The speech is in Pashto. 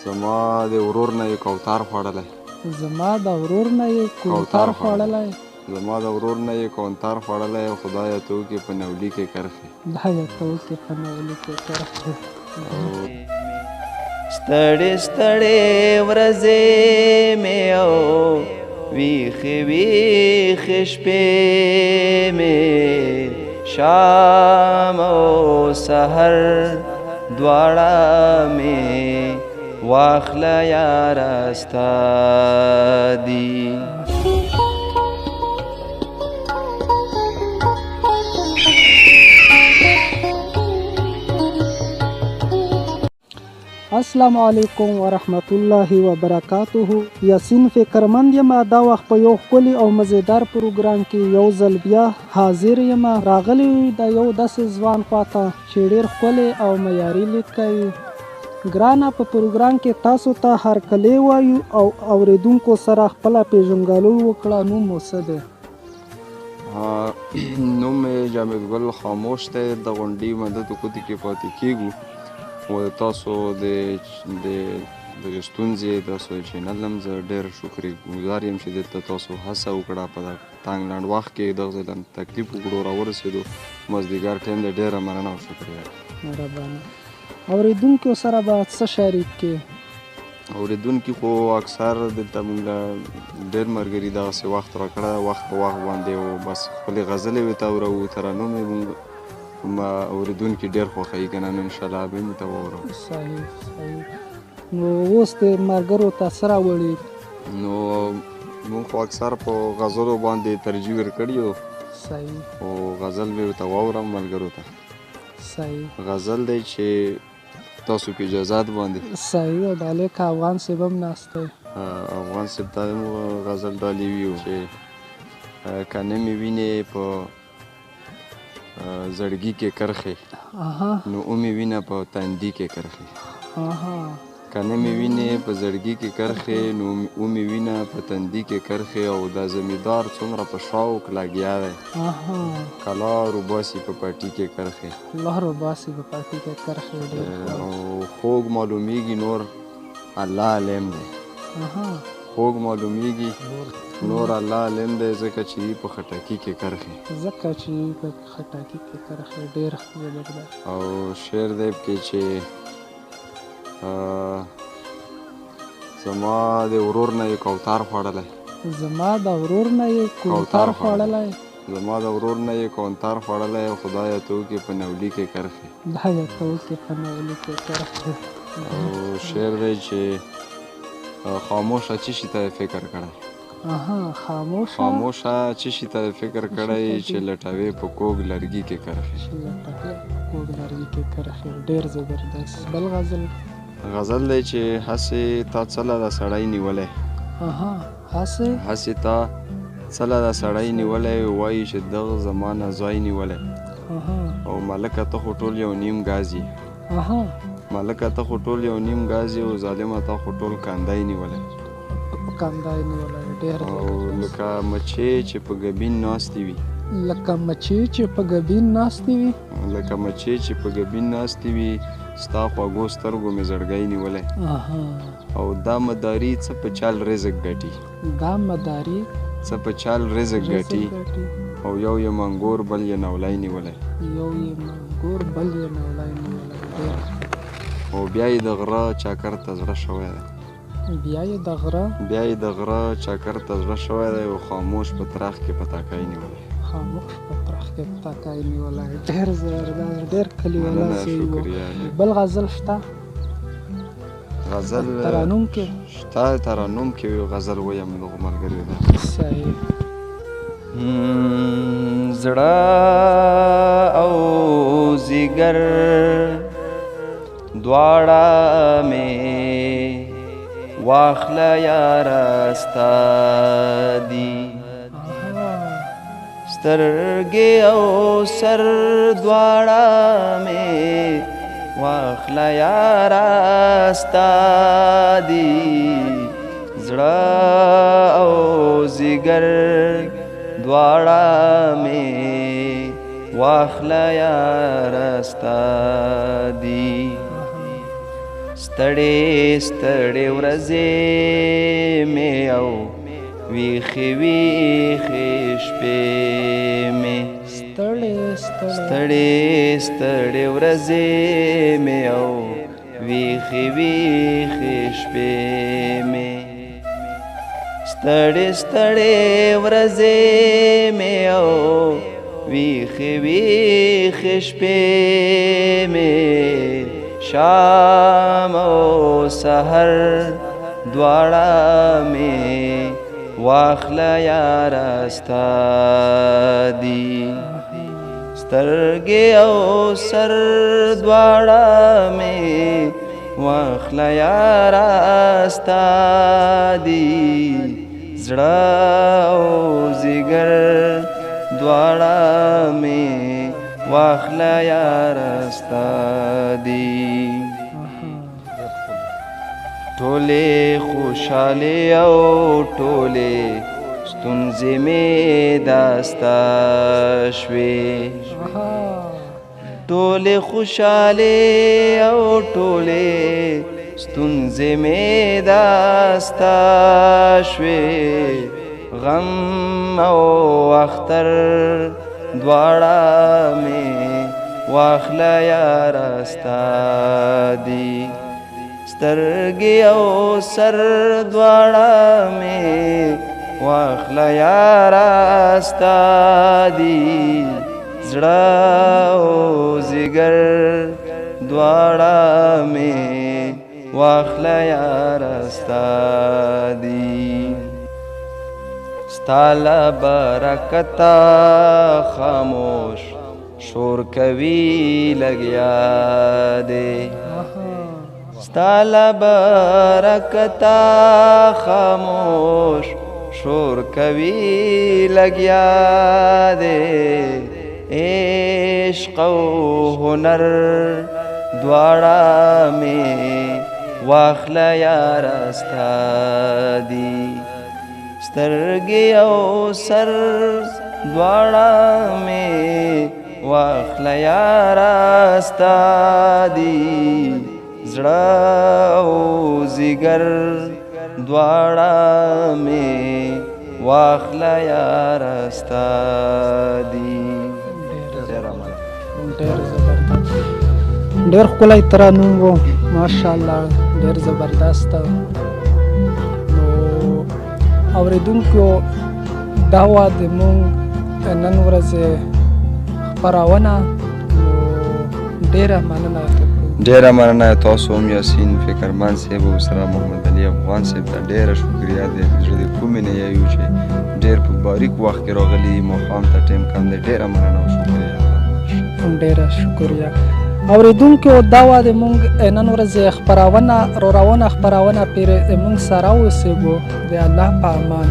زما د ورور نه یې کوتار خوړلی. زما د ورور نه یې کوتار خوړلی. زما د ورور نه یې کوتار خوړلی. خدایه ته وکړې په نولي کې کرښې. خدایه ته وکړې په نولي کې کرښې. ستړې ستړې ورځې مې او ویښې ویښې شپې مې شام او سحر دواړه مې واخله یاره ستا دي. السلام علیکم ورحمت الله وبرکاته. یاسین فکرمند یم دا وخت په یو ښکلي او مزیدار پروګرام کې یو ځل بیا حاضر یم. راغلی د یو داسې ځوان خواته چې ډېر ښکلی او معیاري لید کوي. ګرانه په پروګرام کې تاسو ته هرکلی وایو او اورېدونکو سره خپله پیژنګلوي وکړه. نوم مو څه دی؟ نوم مې جامد ګل خاموش دی. د غونډې مدد کوتي کې پاتې کېږو و تاسو د ستونزې تاسو چینل هم زه ډېر شکرګزار یم چې دلته تاسو هڅه وکړه په تنګ لنډ وخت کې دغه ځای تکلیف وکړو راورسېدو. مازدیګر ټایم دی. ډېره مننه او شکریه. مهربانه. اورېدونکو سره به څه شریک کې؟ اورېدونکي خو اکثر دلته موږ له ډېر ملګري دغسې وخت راکړه وخت په وخت باندې او بس خپلې غزلې ورته اورو. ترانو مې موږ اورېدونکي ډېر خوښوي که نه نو انشاءالله به مې ته واورو. صحیح صحیح. نو اوس د ملګرو ته څه راوړي؟ نو موږ خو اکثر په غزلو باندې ترجیح ورکړي وو. صحیح. او غزل مې ورته واورم ملګرو ته. صحیح. غزل دی چې تاسو په اجازات باندې. صحیح. او ډالۍ که افغان صاحب هم ناست دی. افغان صاحب ته هم غزل ډالۍ وي چې که نه مې وینې په زړګي کې کرښې نو ومې وینه په تندي کې کرښې. که نه مې وینې په زړګي کې کرښې نو ومې وینه په تندي کې کرښې. او دا زمیندار څومره په شوق لګیا دی که لار وباسي په پټي کې کرښې. لار وباسي په پټي کې کرښې. او خوږ معلومیږي نور الله علم دی. خوږ معلومیږي نور الله علم دی ځکه چې په خټکي کې کرښې. ځکه چې په خټکي کې کرښې. ډېر زبردست. او شعر دی کې چې زما د ورور نه یې کوتار خوړلی. زما د ورور نه یې کوتار خوړلی. زما د ورور نه یې کوتار خوړلی. خدایه ته وکړې په نولي کې کرښې. خدایه ته وکړې په نولي کې کرښې. او شعر دی چې خاموشه څه شي ته فکر کړی. خاموشه څه شي ته فکر کړی چې لټوې په کوږ لرګي کې کرښې. چې لټوې په کوږ لرګي کې کرښې. ډېر زبردست. بل غزل؟ غزل دی چې هسې تا څه له سړی نیولی. هسې تا څه له سړی نیولی وایي چې دغه زما نه ځای نیولی. او ملکه ته خو ټول یو نیم ګاز یې. ملکه ته خو ټول یو نیم ګاز یې او ظالمه ته خو ټول کندی نیولی. کندی نیولی. ډېر. او لکه مچۍ چې په ګبین ناستې وي. لکه مچۍ چې په ګبین ناستې وي. لکه مچۍ چې په ګبین ناستې وي ستا خوږو سترګو مې زړګی نیولی. او دا مداري څه په چال رزق ګټي. دا مداري څه په چال رزق ګټي. او یو یې منګور بل یې نولی نیولی. یو یې منګور بل یې نولی نیولی. او بیا یې د غره چاکر ته زړه شوی دی. بیا یې د غره چاکر ته زړه شوی دی. او خاموش په ترخ کې پتاکۍ نیولی. خاموش په ترخ کې پتاکۍ نیولی. ډېر زبردست. ډېر کلیواله صحیح و. بل غزل شته؟ غزل ترانوم کې شته. ترانوم کې غزل وایم دغو ملګریو ده. صحیح. زړه او ځیګر دواړه مې واخله یاره ستا دي. سترګې او سر دواړه مې واخله یاره ستا دي. زړه او ځیګر دواړه مې واخله یاره ستا دي. ستړې ستړې ورځې مې او ویښې ویښې شپې مې ستړې ستړې ورځې مې او ویښې ویښې شپې مې ستړې ستړې ورځې مې او ویښې ویښې شپې مې شام او سحر دواړه مې واخله یاره ستا دي سترګې او سر دواړه مې واخله یاره ستا دي زړه او ځیګر دواړه مې واخله یاره ستا دي ټولې خوشحالې او ټولې ستونزې مې داستا شوې ټولې خوشحالې او ټولې ستونزې مې داستا شوې غم او اختر دواړه مې واخله یاره ستا دي سترګې او سر دواړه مې واخله یاره ستا دي زړه او ځیګر دواړه مې واخله یاره ستا دي ستا له برکته خاموش شور کوي لګیا دی ستا له برکته خاموش شور کوي لګیا دی عشق او هنر دواړه مې واخله یاره ستا دي سترګې او سر دواړه مې واخله یاره ستا دي زړه او ځیګر دواړه مې واخله یاره ستا دي ډېر ښکلی ترانو و ماشاءالله ډېر زبردست نو اورېدونکو دا وه د مونږ نن ورځې خپرونه نو ډېره مننه ډیره مننه تاسو هم یاسین فکرمن صاحب او سره محمد علي افغان صاحب ته ډیره شکریا دی زړه د کومې نه یایو چې ډېر په باریک وخت کې راغلي ماښام ته ټایم کم دی ډیره مننه او شکریا ډیره شکریا اورېدونکو دا وه د مونږ نن ورځې خپرونه روانه خپرونه پرې مونږ سره اوسېږو د الله په امان